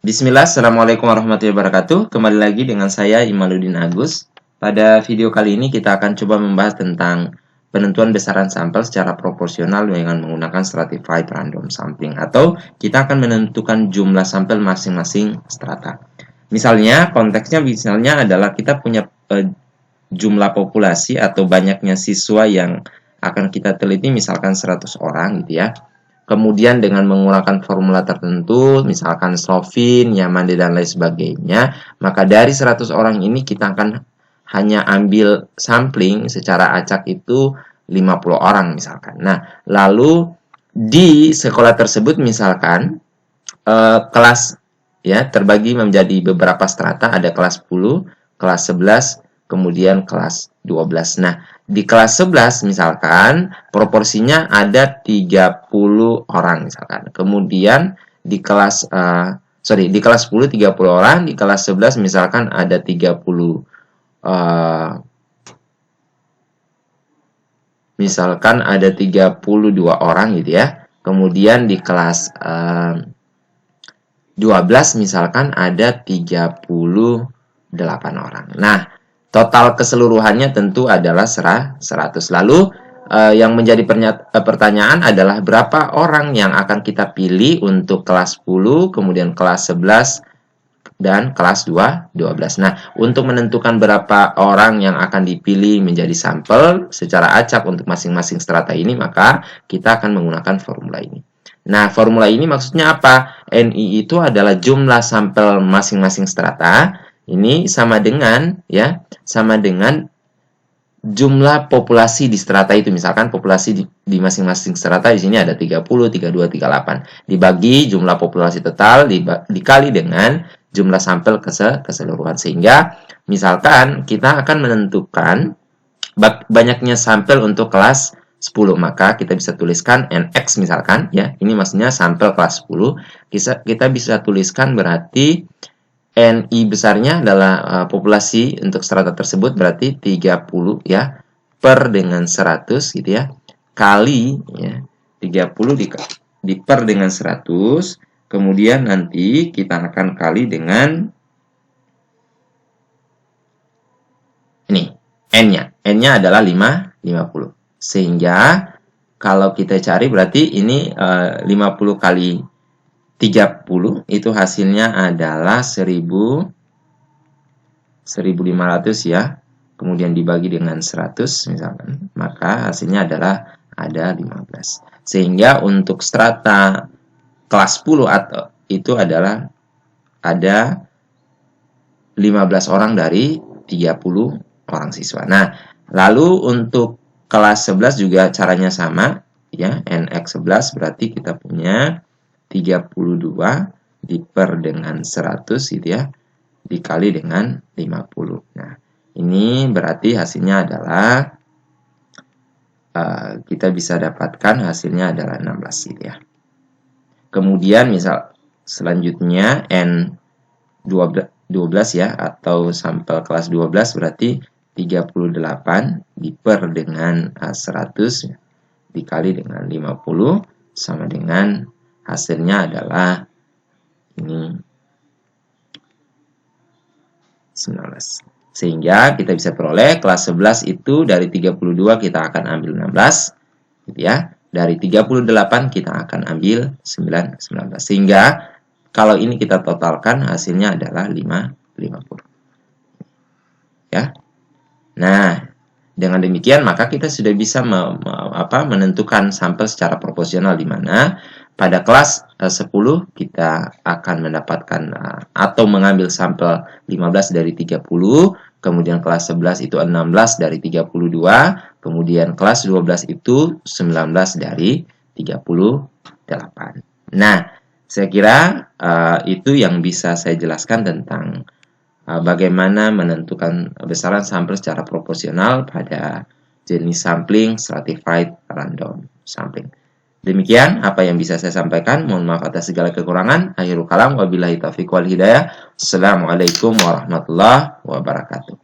Bismillah, Assalamualaikum warahmatullahi wabarakatuh. Kembali lagi dengan saya Imaluddin Agus. Pada video kali ini kita akan coba membahas tentang penentuan besaran sampel secara proporsional dengan menggunakan stratified random sampling, atau kita akan menentukan jumlah sampel masing-masing strata. Misalnya, konteksnya adalah kita punya jumlah populasi atau banyaknya siswa yang akan kita teliti, misalkan 100 orang gitu ya. Kemudian dengan menggunakan formula tertentu, misalkan Slovin, Yamande, dan lain sebagainya, maka dari 100 orang ini kita akan hanya ambil sampling secara acak itu 50 orang misalkan. Nah, lalu di sekolah tersebut misalkan kelas ya terbagi menjadi beberapa strata, ada kelas 10, kelas 11, kemudian kelas 12. Nah, di kelas 11 misalkan proporsinya ada 30 orang misalkan. Kemudian di kelas di kelas 10 30 orang, di kelas 11 misalkan ada 32 orang gitu ya. Kemudian di kelas 12 misalkan ada 38 orang. Nah, total keseluruhannya tentu adalah 100. Lalu yang menjadi pertanyaan adalah berapa orang yang akan kita pilih untuk kelas 10, kemudian kelas 11, dan kelas 12. Nah, untuk menentukan berapa orang yang akan dipilih menjadi sampel secara acak untuk masing-masing strata ini, maka kita akan menggunakan formula ini. Nah, formula ini maksudnya apa? NI itu adalah jumlah sampel masing-masing strata. Ini sama dengan jumlah populasi di strata itu. Misalkan populasi di masing-masing strata di sini ada 30, 32, 38. Dibagi jumlah populasi total dikali dengan jumlah sampel keseluruhan. Sehingga misalkan kita akan menentukan banyaknya sampel untuk kelas 10, maka kita bisa tuliskan NX misalkan ya. Ini maksudnya sampel kelas 10. Kita bisa tuliskan berarti NI besarnya adalah populasi untuk strata tersebut, berarti 30 ya per dengan 100 gitu ya, kali ya 30 per dengan 100, kemudian nanti kita akan kali dengan ini N-nya adalah 50. Sehingga kalau kita cari berarti ini 50 kali 30 itu hasilnya adalah 1500 ya. Kemudian dibagi dengan 100 misalkan, maka hasilnya adalah ada 15. Sehingga untuk strata kelas 10 atau itu adalah ada 15 orang dari 30 orang siswa. Nah, lalu untuk kelas 11 juga caranya sama ya. NX 11 berarti kita punya 32 diper dengan 100 gitu ya, dikali dengan 50. Nah, ini berarti hasilnya adalah kita bisa dapatkan hasilnya adalah 16 gitu ya. Kemudian misal selanjutnya N12 ya, atau sampel kelas 12 berarti 38 diper dengan 100 dikali dengan 50 sama dengan hasilnya adalah ini 19. Sehingga kita bisa peroleh kelas 11 itu dari 32 kita akan ambil 16 gitu ya. Dari 38 kita akan ambil 19. Sehingga kalau ini kita totalkan hasilnya adalah 50. Ya. Nah, dengan demikian maka kita sudah bisa menentukan sampel secara proporsional, di mana pada kelas 10 kita akan mendapatkan atau mengambil sampel 15 dari 30, kemudian kelas 11 itu 16 dari 32, kemudian kelas 12 itu 19 dari 38. Nah, saya kira itu yang bisa saya jelaskan tentang bagaimana menentukan besaran sampel secara proporsional pada jenis sampling stratified random sampling. Demikian apa yang bisa saya sampaikan. Mohon maaf atas segala kekurangan. Akhirul kalam, wabillahi taufiq wal hidayah. Assalamualaikum warahmatullahi wabarakatuh.